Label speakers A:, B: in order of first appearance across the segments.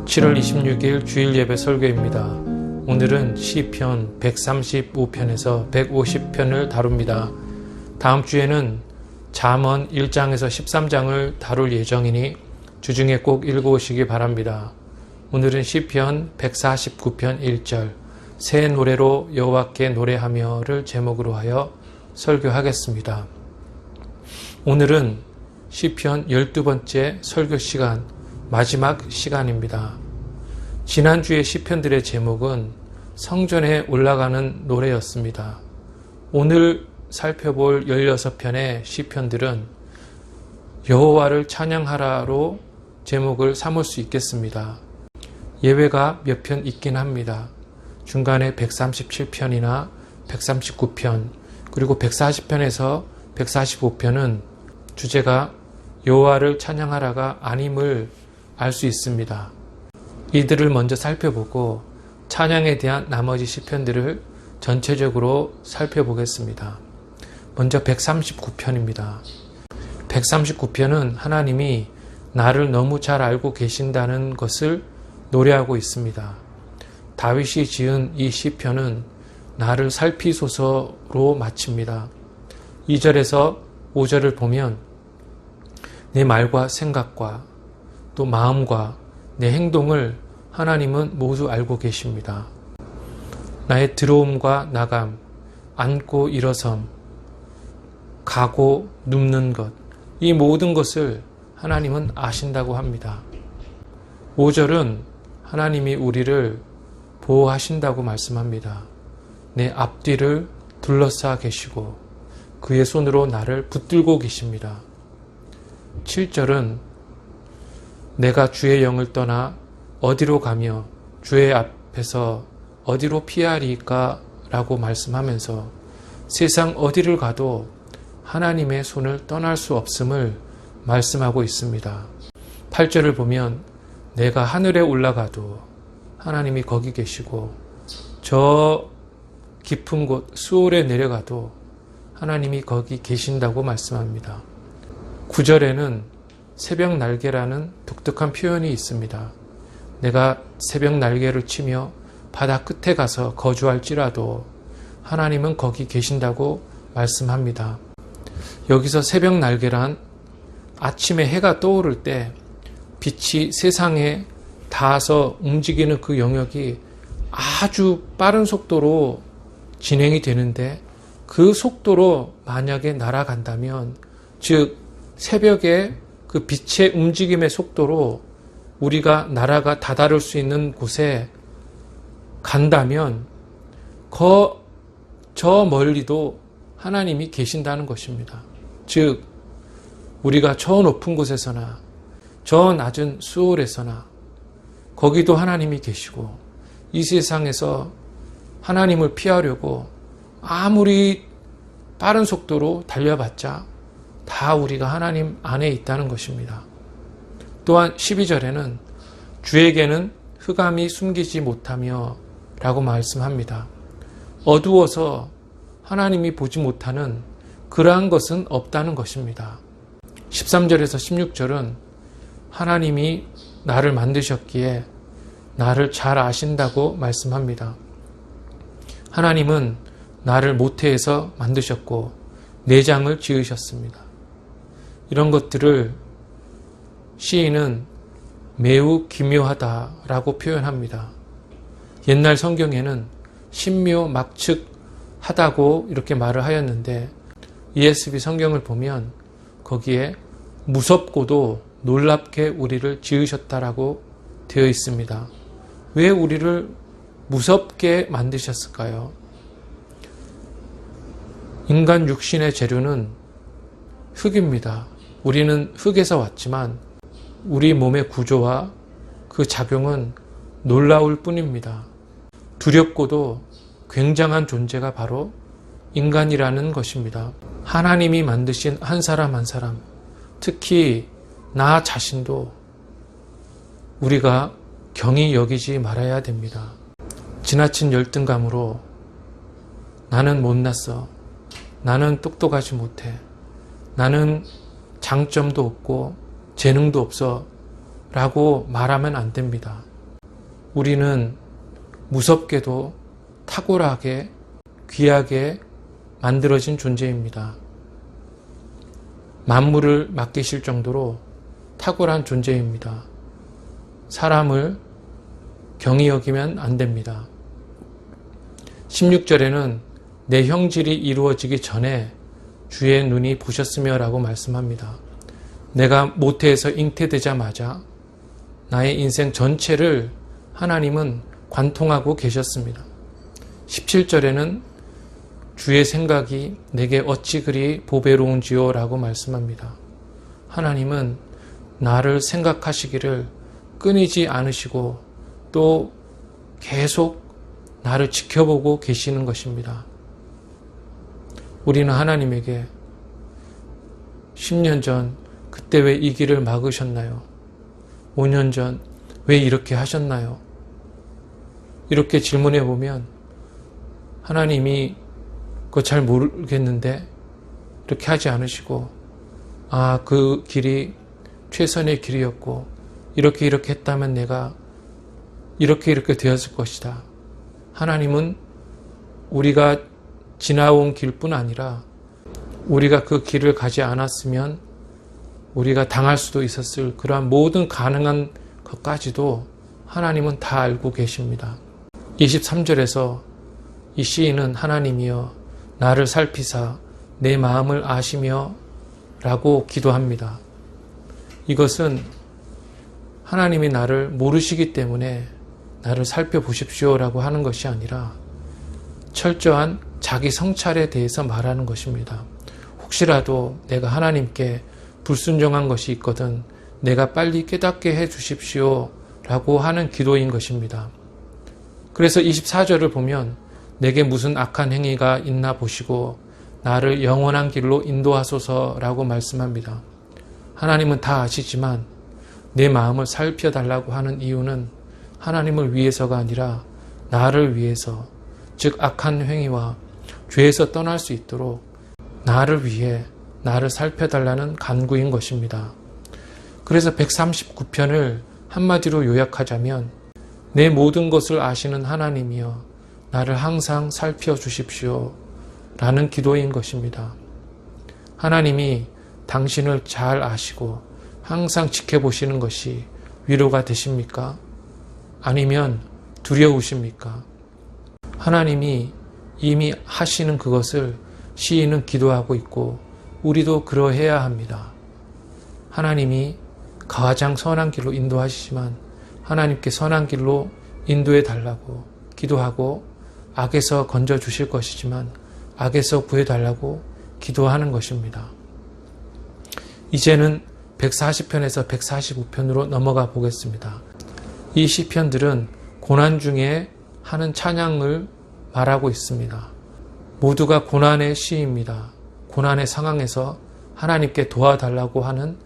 A: (7월 26일) 주일 예배 설교입니다. 오늘은 시편 135편에서 150편을 다룹니다. 다음 주에는 잠언 1장에서 13장을 다룰 예정이니 주중에 꼭 읽어오시기 바랍니다. 오늘은 시편 149편 1절 새 노래로 여호와께 노래하며를 제목으로 하여 설교하겠습니다. 오늘은 시편 12번째 설교 시간, 마지막 시간입니다. 지난주의 시편들의 제목은 성전에 올라가는 노래였습니다. 오늘 살펴볼 16편의 시편들은 여호와를 찬양하라로 제목을 삼을 수 있겠습니다. 예외가 몇 편 있긴 합니다. 중간에 137편이나 139편 그리고 140편에서 145편은 주제가 여호와를 찬양하라가 아님을 알 수 있습니다. 이들을 먼저 살펴보고 찬양에 대한 나머지 시편들을 전체적으로 살펴보겠습니다. 먼저 139편입니다. 139편은 하나님이 나를 너무 잘 알고 계신다는 것을 노래하고 있습니다. 다윗이 지은 이 시편은 나를 살피소서로 마칩니다. 2절에서 5절을 보면 내 말과 생각과 또 마음과 내 행동을 하나님은 모두 알고 계십니다. 나의 들어옴과 나감, 앉고 일어섬, 가고 눕는 것, 이 모든 것을 하나님은 아신다고 합니다. 5절은 하나님이 우리를 보호하신다고 말씀합니다. 내 앞뒤를 둘러싸 계시고 그의 손으로 나를 붙들고 계십니다. 7절은 내가 주의 영을 떠나 어디로 가며 주의 앞에서 어디로 피하리까 라고 말씀하면서 세상 어디를 가도 하나님의 손을 떠날 수 없음을 말씀하고 있습니다. 8절을 보면 내가 하늘에 올라가도 하나님이 거기 계시고 저 깊은 곳 수올에 내려가도 하나님이 거기 계신다고 말씀합니다. 9절에는 새벽 날개라는 독특한 표현이 있습니다. 내가 새벽 날개를 치며 바다 끝에 가서 거주할지라도 하나님은 거기 계신다고 말씀합니다. 여기서 새벽 날개란 아침에 해가 떠오를 때 빛이 세상에 닿아서 움직이는 그 영역이 아주 빠른 속도로 진행이 되는데 그 속도로 만약에 날아간다면, 즉 새벽에 그 빛의 움직임의 속도로 우리가 나라가 다다를 수 있는 곳에 간다면 저 멀리도 하나님이 계신다는 것입니다. 즉 우리가 저 높은 곳에서나 저 낮은 수월에서나 거기도 하나님이 계시고, 이 세상에서 하나님을 피하려고 아무리 빠른 속도로 달려봤자 다 우리가 하나님 안에 있다는 것입니다. 또한 12절에는 주에게는 흑암이 숨기지 못하며 라고 말씀합니다. 어두워서 하나님이 보지 못하는 그러한 것은 없다는 것입니다. 13절에서 16절은 하나님이 나를 만드셨기에 나를 잘 아신다고 말씀합니다. 하나님은 나를 모태에서 만드셨고 내장을 지으셨습니다. 이런 것들을 시인은 매우 기묘하다라고 표현합니다. 옛날 성경에는 신묘막측하다고 이렇게 말을 하였는데 ESV 성경을 보면 거기에 무섭고도 놀랍게 우리를 지으셨다라고 되어 있습니다. 왜 우리를 무섭게 만드셨을까요? 인간 육신의 재료는 흙입니다. 우리는 흙에서 왔지만 우리 몸의 구조와 그 작용은 놀라울 뿐입니다. 두렵고도 굉장한 존재가 바로 인간이라는 것입니다. 하나님이 만드신 한 사람 한 사람, 특히 나 자신도 우리가 경히 여기지 말아야 됩니다. 지나친 열등감으로 나는 못났어, 나는 똑똑하지 못해, 나는 장점도 없고 재능도 없어 라고 말하면 안 됩니다. 우리는 무섭게도 탁월하게 귀하게 만들어진 존재입니다. 만물을 맡기실 정도로 탁월한 존재입니다. 사람을 경히 여기면 안 됩니다. 16절에는 내 형질이 이루어지기 전에 주의 눈이 보셨으며 라고 말씀합니다. 내가 모태에서 잉태되자마자 나의 인생 전체를 하나님은 관통하고 계셨습니다. 17절에는 주의 생각이 내게 어찌 그리 보배로운지요 라고 말씀합니다. 하나님은 나를 생각하시기를 끊이지 않으시고 또 계속 나를 지켜보고 계시는 것입니다. 우리는 하나님에게 10년 전 그때 왜 이 길을 막으셨나요? 5년 전 왜 이렇게 하셨나요? 이렇게 질문해 보면 하나님이 그거 잘 모르겠는데 이렇게 하지 않으시고 그 길이 최선의 길이었고 이렇게 했다면 내가 이렇게 되었을 것이다. 하나님은 우리가 지나온 길뿐 아니라 우리가 그 길을 가지 않았으면 우리가 당할 수도 있었을 그러한 모든 가능한 것까지도 하나님은 다 알고 계십니다. 23절에서 이 시인은 하나님이여 나를 살피사 내 마음을 아시며 라고 기도합니다. 이것은 하나님이 나를 모르시기 때문에 나를 살펴보십시오 라고 하는 것이 아니라 철저한 자기 성찰에 대해서 말하는 것입니다. 혹시라도 내가 하나님께 불순종한 것이 있거든 내가 빨리 깨닫게 해 주십시오 라고 하는 기도인 것입니다. 그래서 24절을 보면 내게 무슨 악한 행위가 있나 보시고 나를 영원한 길로 인도하소서라고 말씀합니다. 하나님은 다 아시지만 내 마음을 살펴달라고 하는 이유는 하나님을 위해서가 아니라 나를 위해서, 즉 악한 행위와 죄에서 떠날 수 있도록 나를 위해 나를 살펴달라는 간구인 것입니다. 그래서 139편을 한마디로 요약하자면 내 모든 것을 아시는 하나님이여 나를 항상 살펴주십시오 라는 기도인 것입니다. 하나님이 당신을 잘 아시고 항상 지켜보시는 것이 위로가 되십니까? 아니면 두려우십니까? 하나님이 이미 하시는 그것을 시인은 기도하고 있고 우리도 그러해야 합니다. 하나님이 가장 선한 길로 인도하시지만 하나님께 선한 길로 인도해 달라고 기도하고 악에서 건져 주실 것이지만 악에서 구해 달라고 기도하는 것입니다. 이제는 140편에서 145편으로 넘어가 보겠습니다. 이 시편들은 고난 중에 하는 찬양을 말하고 있습니다. 모두가 고난의 시입니다. 고난의 상황에서 하나님께 도와달라고 하는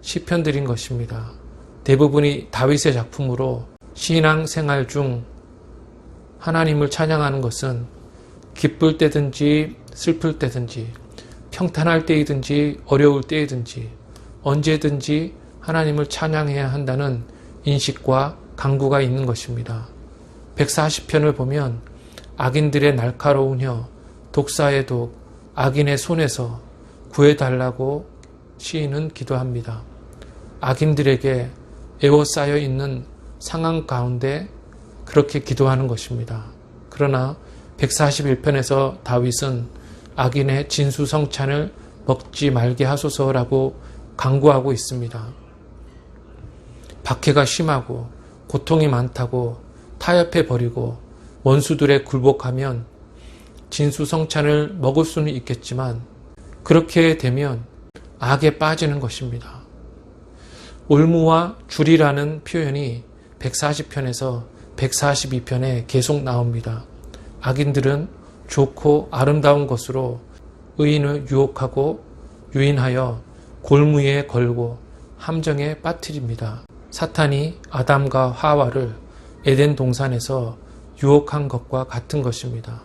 A: 시편들인 것입니다. 대부분이 다윗의 작품으로 신앙생활 중 하나님을 찬양하는 것은 기쁠 때든지 슬플 때든지 평탄할 때이든지 어려울 때이든지 언제든지 하나님을 찬양해야 한다는 인식과 강구가 있는 것입니다. 140편을 보면 악인들의 날카로운 혀, 독사의 독, 악인의 손에서 구해달라고 시인은 기도합니다. 악인들에게 에워싸여 있는 상황 가운데 그렇게 기도하는 것입니다. 그러나 141편에서 다윗은 악인의 진수성찬을 먹지 말게 하소서라고 강구하고 있습니다. 박해가 심하고 고통이 많다고 타협해 버리고 원수들에 굴복하면 진수성찬을 먹을 수는 있겠지만 그렇게 되면 악에 빠지는 것입니다. 올무와 줄이라는 표현이 140편에서 142편에 계속 나옵니다. 악인들은 좋고 아름다운 것으로 의인을 유혹하고 유인하여 골무에 걸고 함정에 빠뜨립니다. 사탄이 아담과 하와를 에덴 동산에서 유혹한 것과 같은 것입니다.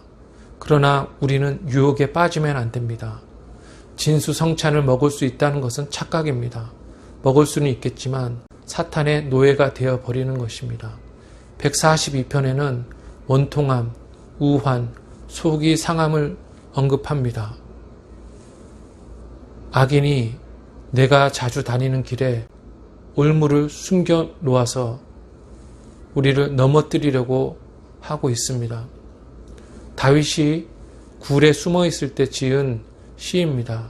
A: 그러나 우리는 유혹에 빠지면 안 됩니다. 진수성찬을 먹을 수 있다는 것은 착각입니다. 먹을 수는 있겠지만 사탄의 노예가 되어버리는 것입니다. 142편에는 원통함, 우환, 속이 상함을 언급합니다. 악인이 내가 자주 다니는 길에 올무를 숨겨 놓아서 우리를 넘어뜨리려고 하고 있습니다. 다윗이 굴에 숨어 있을 때 지은 시입니다.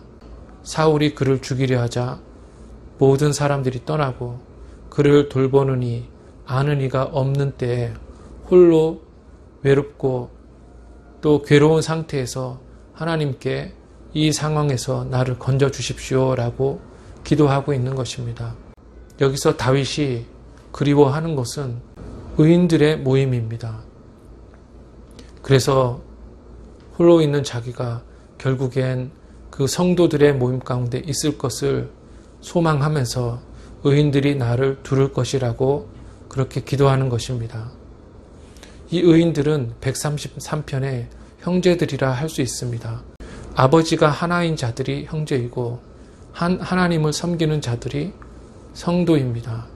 A: 사울이 그를 죽이려 하자 모든 사람들이 떠나고 그를 돌보는 이 아는 이가 없는 때에 홀로 외롭고 또 괴로운 상태에서 하나님께 이 상황에서 나를 건져 주십시오 라고 기도하고 있는 것입니다. 여기서 다윗이 그리워하는 것은 의인들의 모임입니다. 그래서 홀로 있는 자기가 결국엔 그 성도들의 모임 가운데 있을 것을 소망하면서 의인들이 나를 두를 것이라고 그렇게 기도하는 것입니다. 이 의인들은 133편의 형제들이라 할 수 있습니다. 아버지가 하나인 자들이 형제이고 하나님을 섬기는 자들이 성도입니다.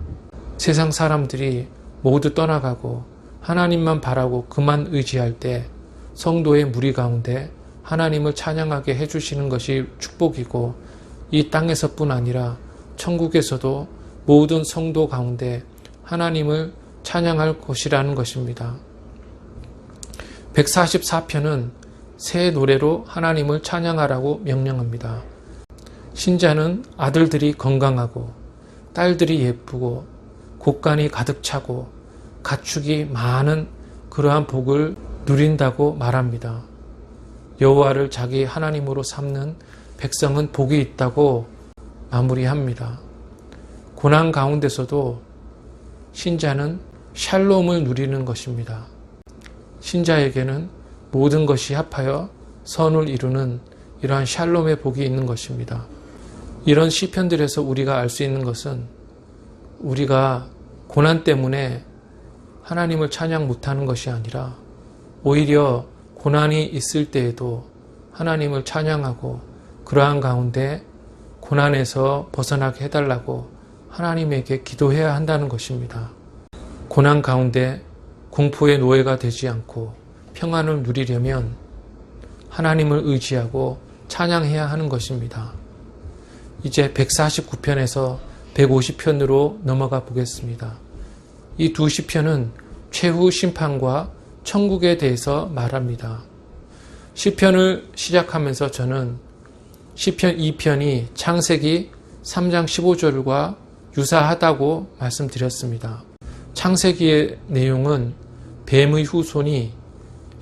A: 세상 사람들이 모두 떠나가고 하나님만 바라고 그만 의지할 때 성도의 무리 가운데 하나님을 찬양하게 해주시는 것이 축복이고 이 땅에서뿐 아니라 천국에서도 모든 성도 가운데 하나님을 찬양할 것이라는 것입니다. 144편은 새 노래로 하나님을 찬양하라고 명령합니다. 신자는 아들들이 건강하고 딸들이 예쁘고 곡간이 가득 차고 가축이 많은 그러한 복을 누린다고 말합니다. 여호와를 자기 하나님으로 삼는 백성은 복이 있다고 마무리합니다. 고난 가운데서도 신자는 샬롬을 누리는 것입니다. 신자에게는 모든 것이 합하여 선을 이루는 이러한 샬롬의 복이 있는 것입니다. 이런 시편들에서 우리가 알 수 있는 것은 우리가 고난 때문에 하나님을 찬양 못하는 것이 아니라 오히려 고난이 있을 때에도 하나님을 찬양하고 그러한 가운데 고난에서 벗어나게 해달라고 하나님에게 기도해야 한다는 것입니다. 고난 가운데 공포의 노예가 되지 않고 평안을 누리려면 하나님을 의지하고 찬양해야 하는 것입니다. 이제 149편에서 150편으로 넘어가 보겠습니다. 이 두 시편은 최후 심판과 천국에 대해서 말합니다. 시편을 시작하면서 저는 시편 2편이 창세기 3장 15절과 유사하다고 말씀드렸습니다. 창세기의 내용은 뱀의 후손이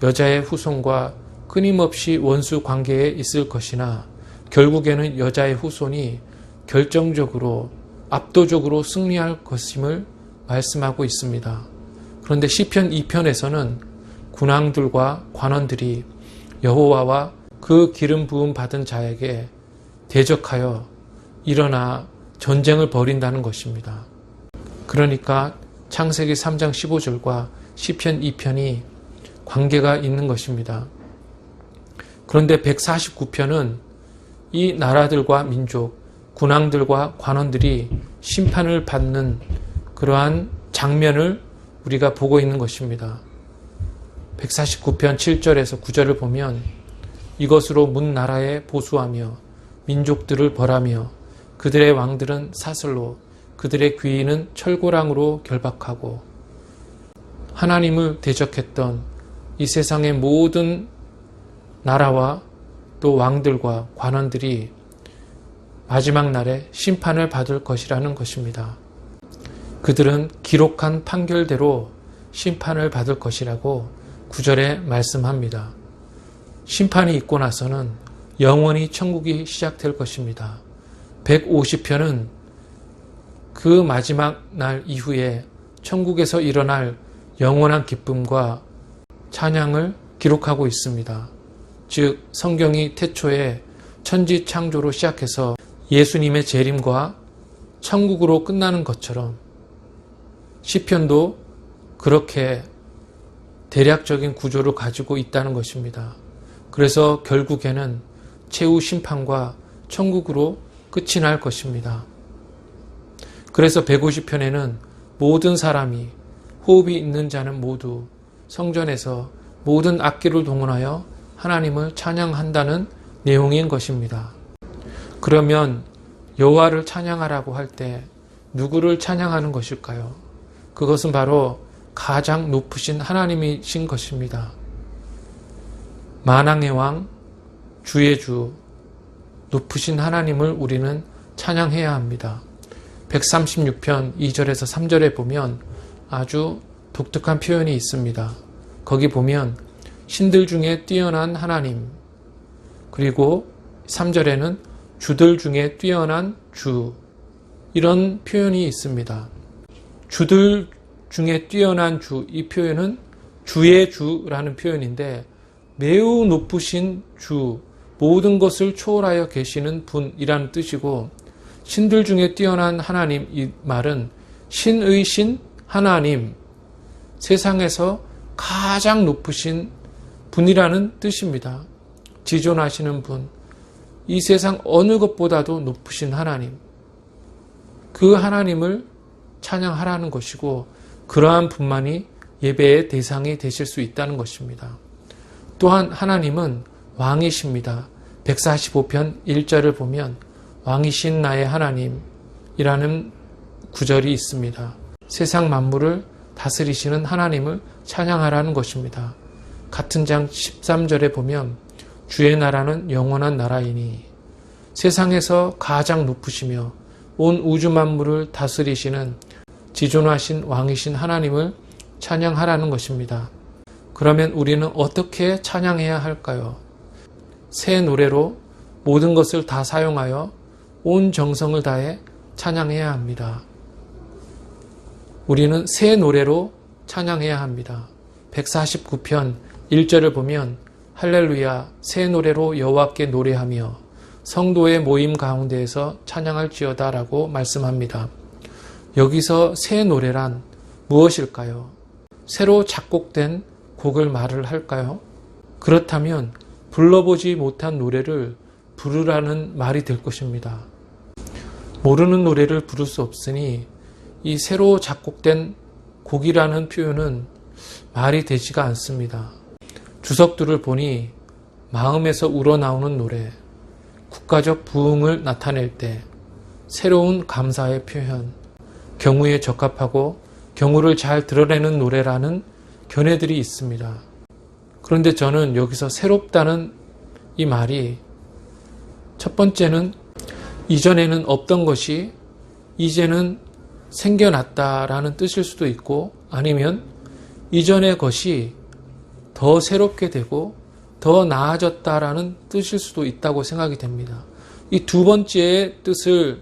A: 여자의 후손과 끊임없이 원수 관계에 있을 것이나 결국에는 여자의 후손이 결정적으로 압도적으로 승리할 것임을 말씀하고 있습니다. 그런데 시편 2편에서는 군왕들과 관원들이 여호와와 그 기름 부음 받은 자에게 대적하여 일어나 전쟁을 벌인다는 것입니다. 그러니까 창세기 3장 15절과 시편 2편이 관계가 있는 것입니다. 그런데 149편은 이 나라들과 민족, 군왕들과 관원들이 심판을 받는 그러한 장면을 우리가 보고 있는 것입니다. 149편 7절에서 9절을 보면 이것으로 문 나라에 보수하며 민족들을 벌하며 그들의 왕들은 사슬로 그들의 귀인은 철고랑으로 결박하고 하나님을 대적했던 이 세상의 모든 나라와 또 왕들과 관원들이 마지막 날에 심판을 받을 것이라는 것입니다. 그들은 기록한 판결대로 심판을 받을 것이라고 9절에 말씀합니다. 심판이 있고 나서는 영원히 천국이 시작될 것입니다. 150편은 그 마지막 날 이후에 천국에서 일어날 영원한 기쁨과 찬양을 기록하고 있습니다. 즉 성경이 태초에 천지 창조로 시작해서 예수님의 재림과 천국으로 끝나는 것처럼 시편도 그렇게 대략적인 구조를 가지고 있다는 것입니다. 그래서 결국에는 최후 심판과 천국으로 끝이 날 것입니다. 그래서 150편에는 모든 사람이 호흡이 있는 자는 모두 성전에서 모든 악기를 동원하여 하나님을 찬양한다는 내용인 것입니다. 그러면 여호와를 찬양하라고 할 때 누구를 찬양하는 것일까요? 그것은 바로 가장 높으신 하나님이신 것입니다. 만왕의 왕, 주의 주, 높으신 하나님을 우리는 찬양해야 합니다. 136편 2절에서 3절에 보면 아주 독특한 표현이 있습니다. 거기 보면 신들 중에 뛰어난 하나님, 그리고 3절에는 주들 중에 뛰어난 주, 이런 표현이 있습니다. 주들 중에 뛰어난 주, 이 표현은 주의 주라는 표현인데 매우 높으신 주, 모든 것을 초월하여 계시는 분이라는 뜻이고, 신들 중에 뛰어난 하나님, 이 말은 신의 신 하나님, 세상에서 가장 높으신 분이라는 뜻입니다. 지존하시는 분, 이 세상 어느 것보다도 높으신 하나님, 그 하나님을 찬양하라는 것이고, 그러한 분만이 예배의 대상이 되실 수 있다는 것입니다. 또한 하나님은 왕이십니다. 145편 1절을 보면 왕이신 나의 하나님이라는 구절이 있습니다. 세상 만물을 다스리시는 하나님을 찬양하라는 것입니다. 같은 장 13절에 보면 주의 나라는 영원한 나라이니, 세상에서 가장 높으시며 온 우주 만물을 다스리시는 지존하신 왕이신 하나님을 찬양하라는 것입니다. 그러면 우리는 어떻게 찬양해야 할까요? 새 노래로 모든 것을 다 사용하여 온 정성을 다해 찬양해야 합니다. 우리는 새 노래로 찬양해야 합니다. 149편 1절을 보면 할렐루야, 새 노래로 여호와께 노래하며 성도의 모임 가운데에서 찬양할지어다 라고 말씀합니다. 여기서 새 노래란 무엇일까요? 새로 작곡된 곡을 말을 할까요? 그렇다면 불러보지 못한 노래를 부르라는 말이 될 것입니다. 모르는 노래를 부를 수 없으니 이 새로 작곡된 곡이라는 표현은 말이 되지가 않습니다. 주석들을 보니 마음에서 우러나오는 노래, 국가적 부흥을 나타낼 때 새로운 감사의 표현, 경우에 적합하고 경우를 잘 드러내는 노래라는 견해들이 있습니다. 그런데 저는 여기서 새롭다는 이 말이 첫 번째는 이전에는 없던 것이 이제는 생겨났다라는 뜻일 수도 있고, 아니면 이전의 것이 더 새롭게 되고 더 나아졌다라는 뜻일 수도 있다고 생각이 됩니다. 이 두 번째의 뜻을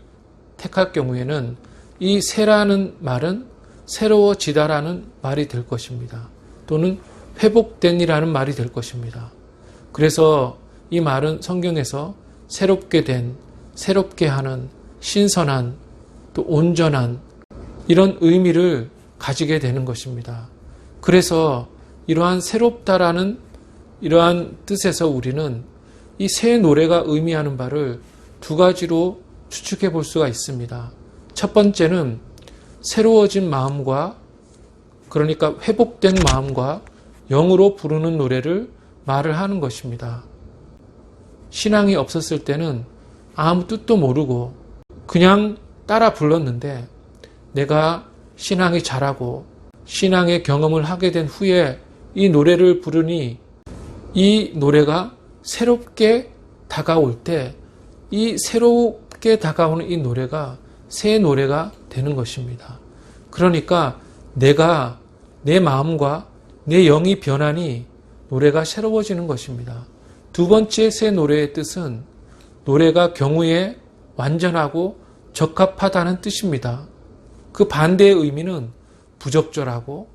A: 택할 경우에는 이 새라는 말은 새로워지다라는 말이 될 것입니다. 또는 회복된이라는 말이 될 것입니다. 그래서 이 말은 성경에서 새롭게 된, 새롭게 하는, 신선한, 또 온전한 이런 의미를 가지게 되는 것입니다. 그래서 이러한 새롭다라는 이러한 뜻에서 우리는 이 새 노래가 의미하는 바를 두 가지로 추측해 볼 수가 있습니다. 첫 번째는 새로워진 마음과, 그러니까 회복된 마음과 영으로 부르는 노래를 말을 하는 것입니다. 신앙이 없었을 때는 아무 뜻도 모르고 그냥 따라 불렀는데, 내가 신앙이 자라고 신앙의 경험을 하게 된 후에 이 노래를 부르니 이 노래가 새롭게 다가올 때 이 새롭게 다가오는 이 노래가 새 노래가 되는 것입니다. 그러니까 내가 내 마음과 내 영이 변하니 노래가 새로워지는 것입니다. 두 번째 새 노래의 뜻은 노래가 경우에 완전하고 적합하다는 뜻입니다. 그 반대의 의미는 부적절하고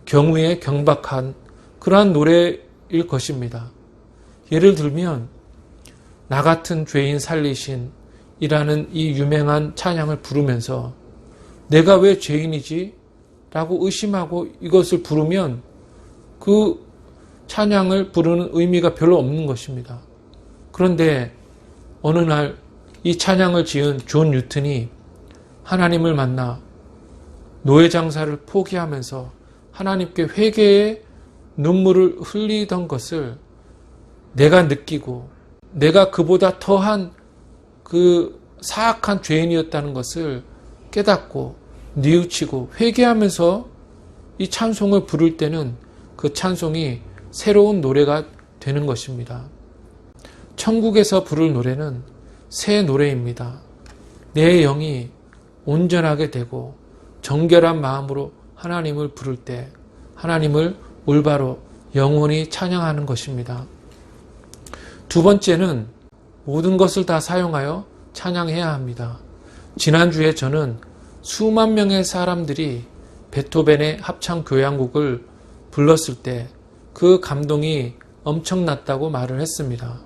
A: 경우에 경박한 그러한 노래일 것입니다. 예를 들면 나 같은 죄인 살리신 이라는 이 유명한 찬양을 부르면서 내가 왜 죄인이지? 라고 의심하고 이것을 부르면 그 찬양을 부르는 의미가 별로 없는 것입니다. 그런데 어느 날 이 찬양을 지은 존 뉴턴이 하나님을 만나 노예 장사를 포기하면서 하나님께 회개의 눈물을 흘리던 것을 내가 느끼고 내가 그보다 더한 그 사악한 죄인이었다는 것을 깨닫고 뉘우치고 회개하면서 이 찬송을 부를 때는 그 찬송이 새로운 노래가 되는 것입니다. 천국에서 부를 노래는 새 노래입니다. 내 영이 온전하게 되고 정결한 마음으로 하나님을 부를 때 하나님을 올바로 영원히 찬양하는 것입니다. 두 번째는 모든 것을 다 사용하여 찬양해야 합니다. 지난주에 저는 수만 명의 사람들이 베토벤의 합창 교향곡을 불렀을 때 그 감동이 엄청났다고 말을 했습니다.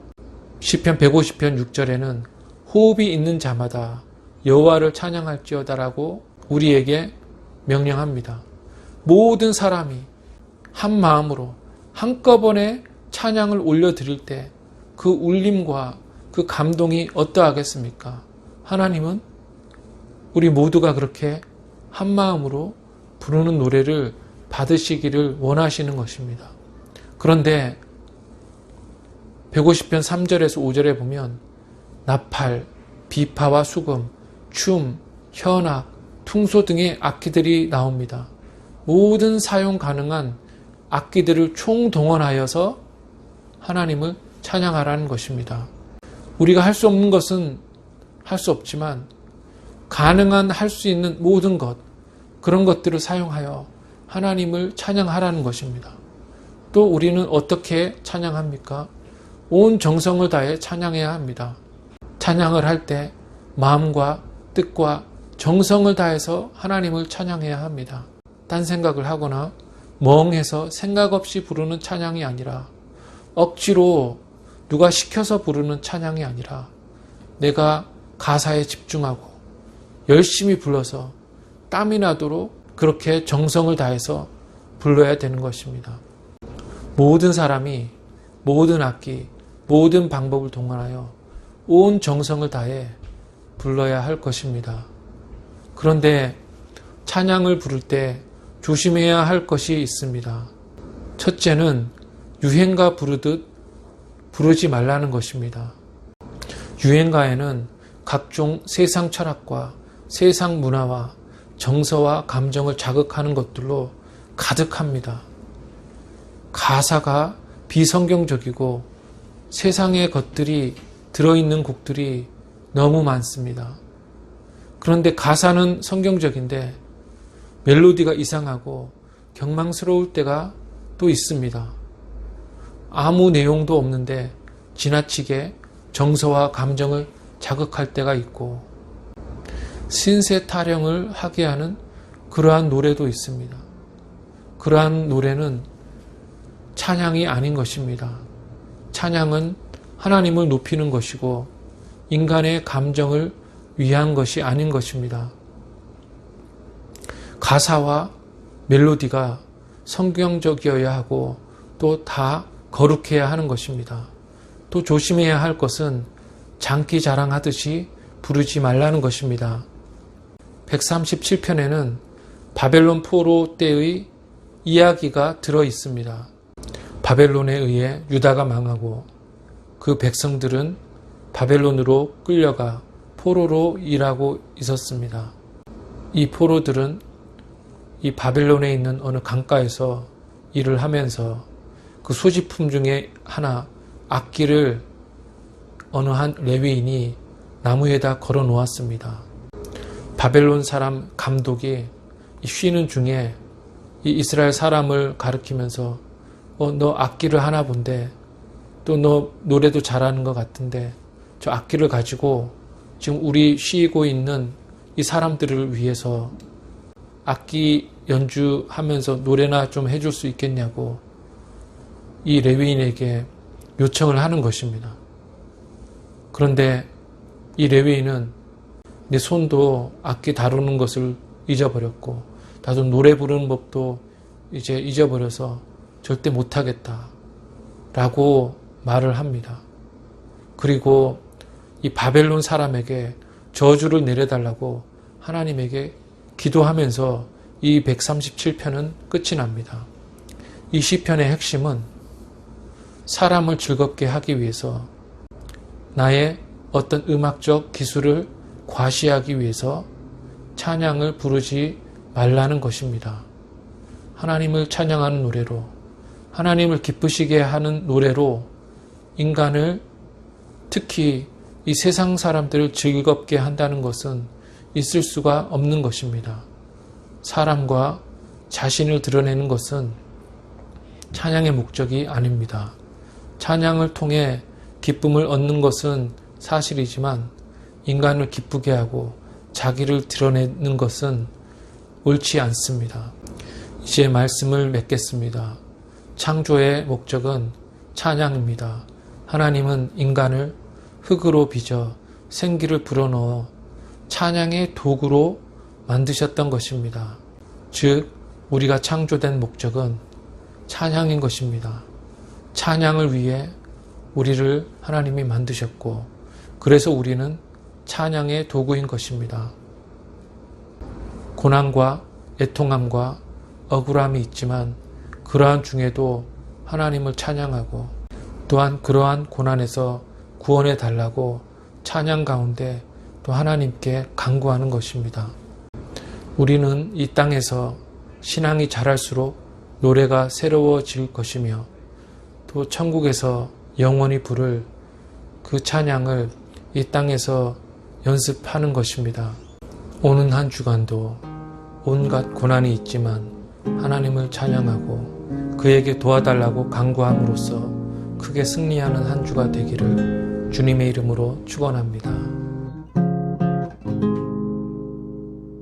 A: 시편 150편 6절에는 호흡이 있는 자마다 여호와를 찬양할지어다라고 우리에게 명령합니다. 모든 사람이 한 마음으로 한꺼번에 찬양을 올려드릴 때 그 울림과 그 감동이 어떠하겠습니까? 하나님은 우리 모두가 그렇게 한 마음으로 부르는 노래를 받으시기를 원하시는 것입니다. 그런데 150편 3절에서 5절에 보면 나팔, 비파와 수금, 춤, 현악, 퉁소 등의 악기들이 나옵니다. 모든 사용 가능한 악기들을 총동원하여서 하나님을 찬양하라는 것입니다. 우리가 할 수 없는 것은 할 수 없지만 가능한 할 수 있는 모든 것, 그런 것들을 사용하여 하나님을 찬양하라는 것입니다. 또 우리는 어떻게 찬양합니까? 온 정성을 다해 찬양해야 합니다. 찬양을 할 때 마음과 뜻과 정성을 다해서 하나님을 찬양해야 합니다. 딴 생각을 하거나 멍해서 생각 없이 부르는 찬양이 아니라 억지로 누가 시켜서 부르는 찬양이 아니라 내가 가사에 집중하고 열심히 불러서 땀이 나도록 그렇게 정성을 다해서 불러야 되는 것입니다. 모든 사람이 모든 악기, 모든 방법을 동원하여 온 정성을 다해 불러야 할 것입니다. 그런데 찬양을 부를 때 조심해야 할 것이 있습니다. 첫째는 유행가 부르듯 부르지 말라는 것입니다. 유행가에는 각종 세상 철학과 세상 문화와 정서와 감정을 자극하는 것들로 가득합니다. 가사가 비성경적이고 세상의 것들이 들어있는 곡들이 너무 많습니다. 그런데 가사는 성경적인데 멜로디가 이상하고 경망스러울 때가 또 있습니다. 아무 내용도 없는데 지나치게 정서와 감정을 자극할 때가 있고 신세 타령을 하게 하는 그러한 노래도 있습니다. 그러한 노래는 찬양이 아닌 것입니다. 찬양은 하나님을 높이는 것이고 인간의 감정을 위한 것이 아닌 것입니다. 가사와 멜로디가 성경적이어야 하고 또 다 거룩해야 하는 것입니다. 또 조심해야 할 것은 장기 자랑하듯이 부르지 말라는 것입니다. 137편에는 바벨론 포로 때의 이야기가 들어 있습니다. 바벨론에 의해 유다가 망하고 그 백성들은 바벨론으로 끌려가 포로로 일하고 있었습니다. 이 포로들은 이 바벨론에 있는 어느 강가에서 일을 하면서 그 소지품 중에 하나 악기를 어느 한 레위인이 나무에다 걸어 놓았습니다. 바벨론 사람 감독이 쉬는 중에 이 이스라엘 사람을 가리키면서 너 악기를 하나 본데 또 너 노래도 잘하는 것 같은데 저 악기를 가지고 지금 우리 쉬고 있는 이 사람들을 위해서 악기 연주하면서 노래나 좀 해줄 수 있겠냐고 이 레위인에게 요청을 하는 것입니다. 그런데 이 레위인은 내 손도 악기 다루는 것을 잊어버렸고 나도 노래 부르는 법도 이제 잊어버려서 절대 못하겠다 라고 말을 합니다. 그리고 이 바벨론 사람에게 저주를 내려달라고 하나님에게 기도하면서 이 137편은 끝이 납니다. 이 시편의 핵심은 사람을 즐겁게 하기 위해서 나의 어떤 음악적 기술을 과시하기 위해서 찬양을 부르지 말라는 것입니다. 하나님을 찬양하는 노래로, 하나님을 기쁘시게 하는 노래로 인간을, 특히 이 세상 사람들을 즐겁게 한다는 것은 있을 수가 없는 것입니다. 사람과 자신을 드러내는 것은 찬양의 목적이 아닙니다. 찬양을 통해 기쁨을 얻는 것은 사실이지만 인간을 기쁘게 하고 자기를 드러내는 것은 옳지 않습니다. 이제 말씀을 맺겠습니다. 창조의 목적은 찬양입니다. 하나님은 인간을 흙으로 빚어 생기를 불어넣어 찬양의 도구로 만드셨던 것입니다. 즉, 우리가 창조된 목적은 찬양인 것입니다. 찬양을 위해 우리를 하나님이 만드셨고, 그래서 우리는 찬양의 도구인 것입니다. 고난과 애통함과 억울함이 있지만 그러한 중에도 하나님을 찬양하고 또한 그러한 고난에서 구원해 달라고 찬양 가운데 또 하나님께 간구하는 것입니다. 우리는 이 땅에서 신앙이 자랄수록 노래가 새로워질 것이며 또 천국에서 영원히 부를 그 찬양을 이 땅에서 연습하는 것입니다. 오는 한 주간도 온갖 고난이 있지만 하나님을 찬양하고 그에게 도와달라고 간구함으로써 크게 승리하는 한 주가 되기를 주님의 이름으로 축원합니다.